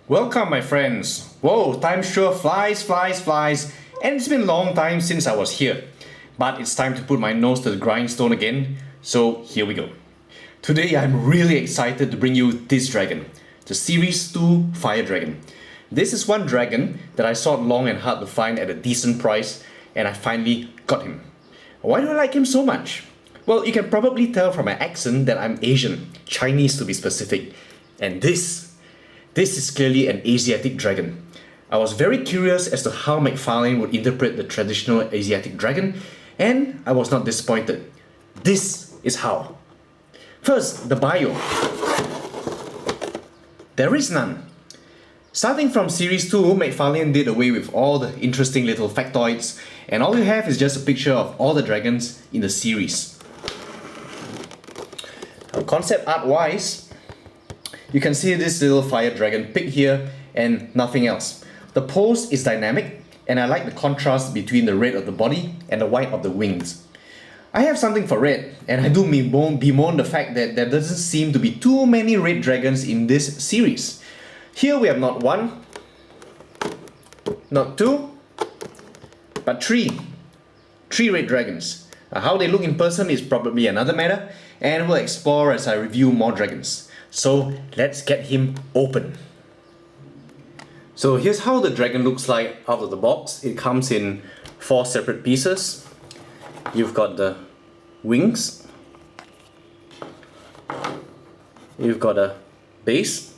Welcome, my friends. Whoa, time sure flies, and it's been a long time since I was here. But it's time to put my nose to the grindstone again, so here we go. Today I'm really excited to bring you this dragon, the Series 2 Fire Dragon. This is one dragon that I sought long and hard to find at a decent price, and I finally got him. Why do I like him so much? Well, you can probably tell from my accent that I'm Asian, Chinese to be specific, and this is clearly an Asiatic dragon. I was very curious as to how McFarlane would interpret the traditional Asiatic dragon, and I was not disappointed. This is how. First, the bio. There is none. Starting from Series 2, McFarlane did away with all the interesting little factoids, and all you have is just a picture of all the dragons in the series. Now, concept art wise, you can see this little fire dragon pig here and nothing else. The pose is dynamic, and I like the contrast between the red of the body and the white of the wings. I have something for red, and I do bemoan the fact that there doesn't seem to be too many red dragons in this series. Here we have not one, not two, but three. Three red dragons. How they look in person is probably another matter, and we'll explore as I review more dragons. So let's get him open. So here's how the dragon looks like out of the box. It comes in 4 separate pieces. You've got the wings. You've got a base.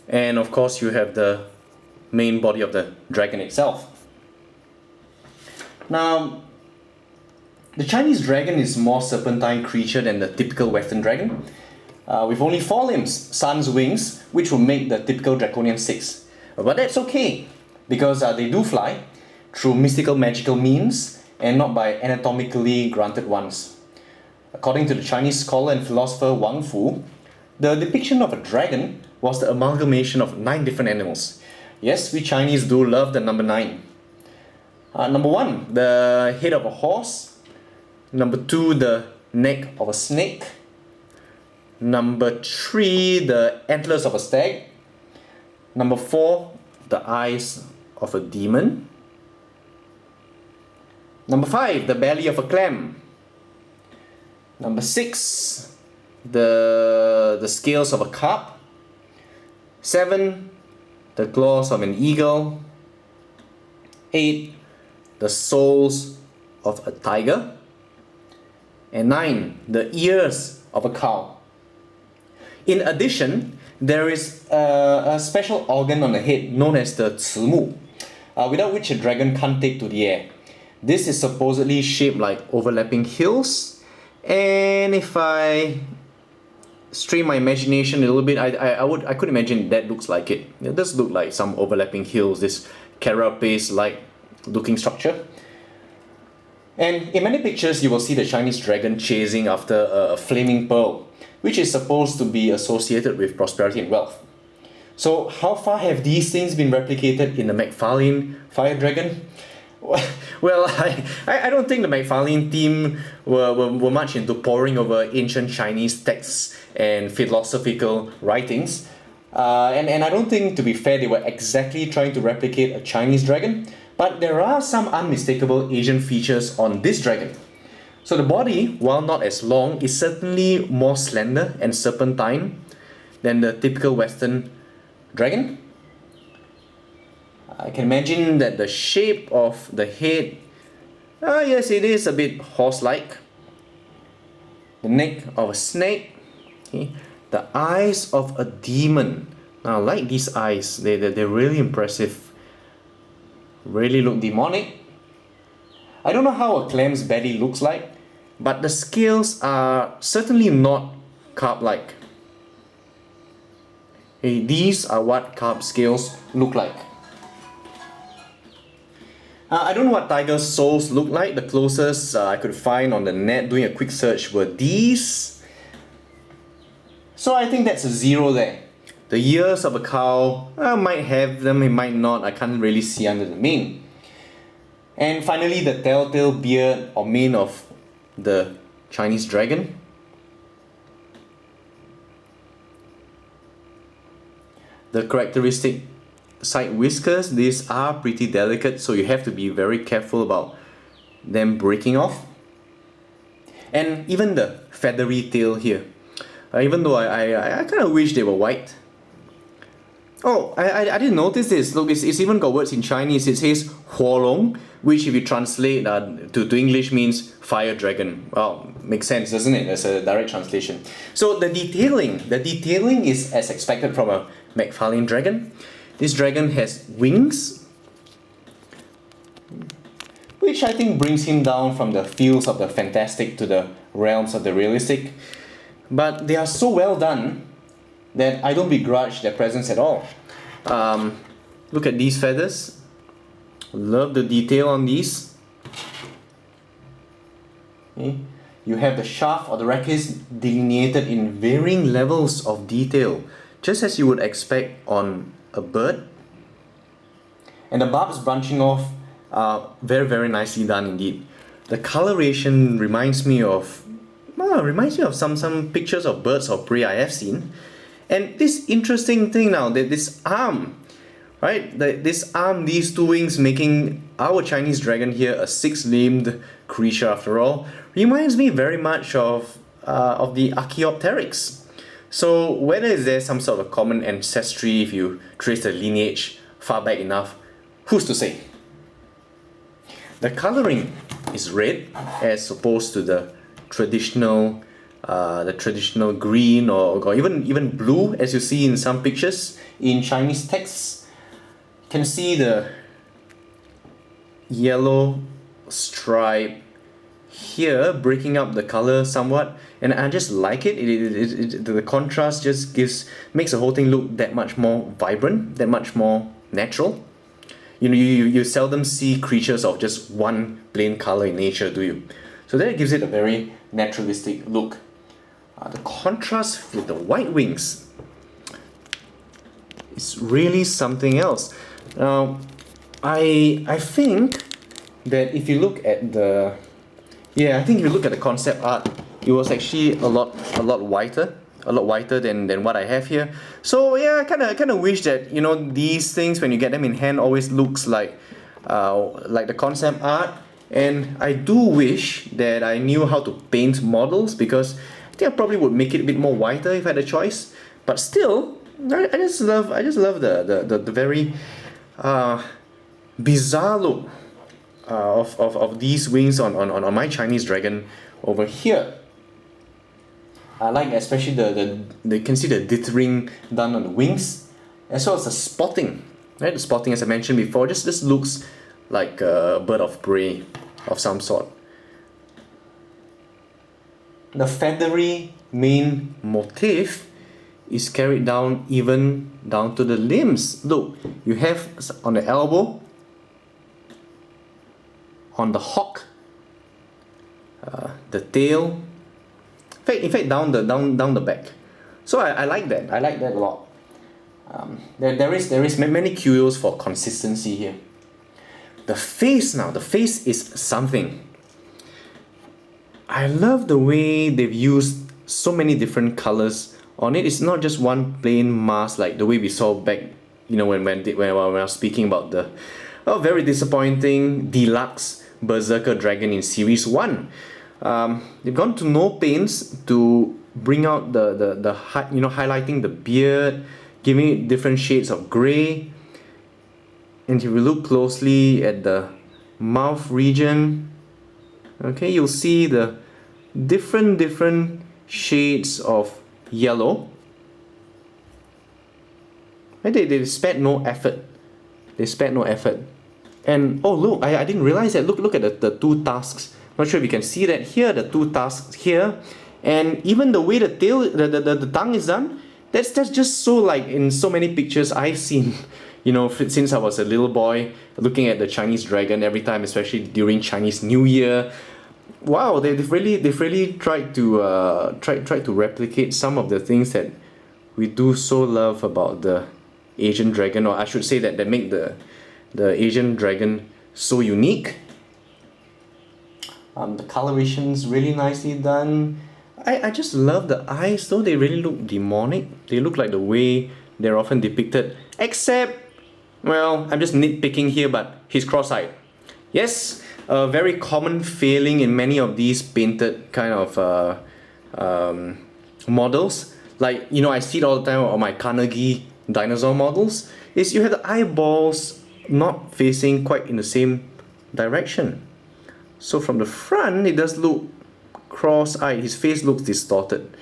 And of course you have the main body of the dragon itself. Now, the Chinese dragon is a more serpentine creature than the typical Western dragon, with only 4 limbs, sun's wings, which will make the typical draconian 6. But that's okay, because they do fly through mystical magical means and not by anatomically granted ones. According to the Chinese scholar and philosopher Wang Fu, the depiction of a dragon was the amalgamation of 9 different animals. Yes, we Chinese do love the number 9. Number 1, the head of a horse. Number 2, the neck of a snake. Number 3, the antlers of a stag. Number 4, the eyes of a demon. Number 5, the belly of a clam. Number 6, the scales of a carp. 7, the claws of an eagle. 8, the soles of a tiger. And 9, the ears of a cow. In addition, there is a special organ on the head known as the 慈母, without which a dragon can't take to the air. This is supposedly shaped like overlapping hills, and if I strain my imagination a little bit, I could imagine that looks like it. It does look like some overlapping hills, this carapace-like looking structure. And in many pictures, you will see the Chinese dragon chasing after a flaming pearl, which is supposed to be associated with prosperity and wealth. So how far have these things been replicated in the McFarlane Fire Dragon? Well, I don't think the McFarlane team were much into poring over ancient Chinese texts and philosophical writings. And I don't think, to be fair, they were exactly trying to replicate a Chinese dragon. But there are some unmistakable Asian features on this dragon. So the body, while not as long, is certainly more slender and serpentine than the typical Western dragon. I can imagine that the shape of the head, yes, it is a bit horse-like. The neck of a snake. Okay. The eyes of a demon. Now, I like these eyes. They're really impressive. Really look demonic. I don't know how a clam's belly looks like, but the scales are certainly not carp-like. Hey, these are what carp scales look like. I don't know what tiger soles look like. The closest I could find on the net doing a quick search were these. So I think that's a 0 there. The ears of a cow, I might have them, it might not, I can't really see under the mane. And finally, the telltale beard or mane of the Chinese dragon. the characteristic side whiskers. These are pretty delicate, so you have to be very careful about them breaking off. And even the feathery tail here, even though I kind of wish they were white. Oh, I didn't notice this. Look, it's even got words in Chinese. It says Huolong, which if you translate to English means fire dragon. Well, makes sense, doesn't it? That's a direct translation. So the detailing is as expected from a McFarlane dragon. This dragon has wings, which I think brings him down from the fields of the fantastic to the realms of the realistic. But they are so well done that I don't begrudge their presence at all. Look at these feathers. Love the detail on these. Okay. You have the shaft or the rachis delineated in varying levels of detail, just as you would expect on a bird. And the barbs branching off are very, very nicely done indeed. The coloration reminds me of some pictures of birds of prey I have seen. And this interesting thing now, that this arm, right? This arm, these two wings, making our Chinese dragon here a six-limbed creature after all, reminds me very much of the Archaeopteryx. So whether is there some sort of common ancestry if you trace the lineage far back enough, who's to say? The coloring is red as opposed to the traditional green or even blue, as you see in some pictures in Chinese texts. You can see the yellow stripe here breaking up the color somewhat, and I just like it. The contrast just makes the whole thing look that much more vibrant, that much more natural. You know, you seldom see creatures of just one plain color in nature, do you? So that gives it a very naturalistic look. The contrast with the white wings is really something else. Now, I think that if you look at the concept art, it was actually a lot whiter than what I have here. So yeah, I kind of wish that, you know, these things when you get them in hand always looks like the concept art. And I do wish that I knew how to paint models, because I think I probably would make it a bit more whiter if I had a choice. But still, I just love the very bizarre look of these wings on my Chinese dragon over here. I like especially you can see the dithering done on the wings, as well as the spotting. Right, the spotting, as I mentioned before, just looks like a bird of prey of some sort. The feathery mane motif is carried down even down to the limbs. Look, you have on the elbow, on the hock, the tail. In fact, down the back. So I like that. I like that a lot. There is many cues for consistency here. The face now. The face is something. I love the way they've used so many different colors on it. It's not just one plain mask like the way we saw back, you know, when I was speaking about the very disappointing deluxe Berserker Dragon in Series 1. They've gone to no pains to bring out the highlighting the beard, giving it different shades of grey. And if you look closely at the mouth region, okay, you'll see the different shades of yellow. Right? They spared no effort. And oh look, I didn't realize that. Look at the two tusks. Not sure if you can see that here, the two tusks here, and even the way the tail, the tongue is done. That's just so like in so many pictures I've seen. You know, since I was a little boy, looking at the Chinese dragon every time, especially during Chinese New Year. Wow, they've really tried to replicate some of the things that we do so love about the Asian dragon, or I should say that make the Asian dragon so unique. The coloration's really nicely done. I just love the eyes though. They really look demonic. They look like the way they're often depicted, except, well, I'm just nitpicking here, but he's cross-eyed. Yes, a very common failing in many of these painted kind of models. Like, you know, I see it all the time on my Carnegie dinosaur models, is you have the eyeballs not facing quite in the same direction. So from the front, it does look cross-eyed. His face looks distorted.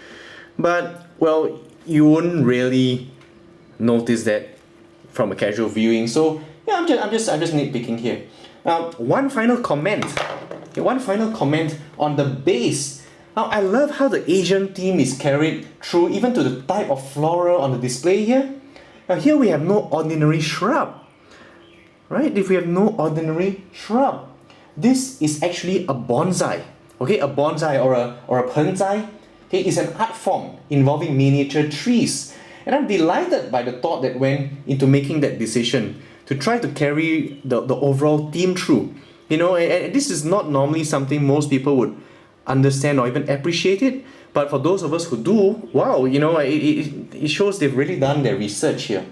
But, well, you wouldn't really notice that from a casual viewing. So yeah, I'm just nitpicking here. One final comment. Okay, one final comment on the base. Now, I love how the Asian theme is carried through even to the type of flora on the display here. Now here we have no ordinary shrub. Right? If we have no ordinary shrub, this is actually a bonsai. Okay, a bonsai or a bonsai, okay, is an art form involving miniature trees. And I'm delighted by the thought that went into making that decision to try to carry the overall theme through. You know, and this is not normally something most people would understand or even appreciate it. But for those of us who do, wow, you know, it shows they've really done their research here.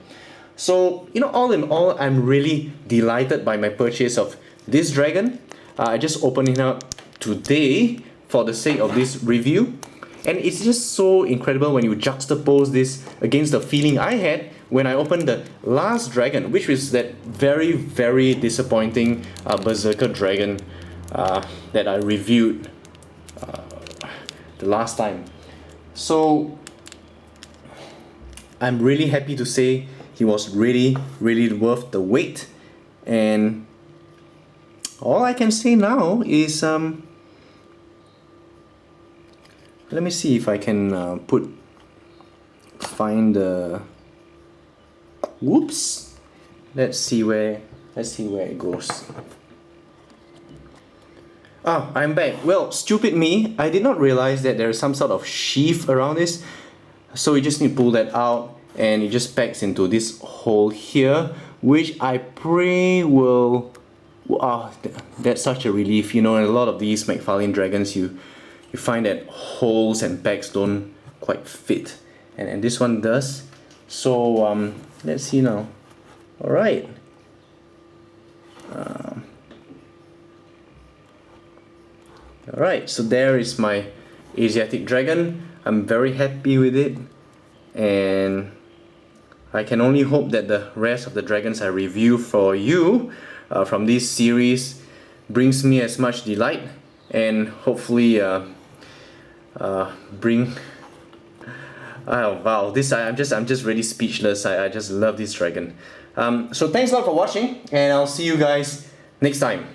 So, you know, all in all, I'm really delighted by my purchase of this dragon. I just opened it up today for the sake of this review. And it's just so incredible when you juxtapose this against the feeling I had when I opened the last dragon, which was that very, very disappointing Berserker dragon that I reviewed the last time. So I'm really happy to say he was really, really worth the wait. And all I can say now is let me see if I can find the whoops. Let's see where it goes. Ah, I'm back. Well, stupid me, I did not realize that there is some sort of sheath around this. So you just need to pull that out and it just packs into this hole here, which I pray will... that's such a relief. You know, in a lot of these McFarlane dragons, you find that holes and pegs don't quite fit, and this one does. So let's see now. All right. All right. So there is my Asiatic dragon. I'm very happy with it, and I can only hope that the rest of the dragons I review for you from this series brings me as much delight, and hopefully bring... Oh wow, this I'm just really speechless. I just love this dragon. So thanks a lot for watching, and I'll see you guys next time.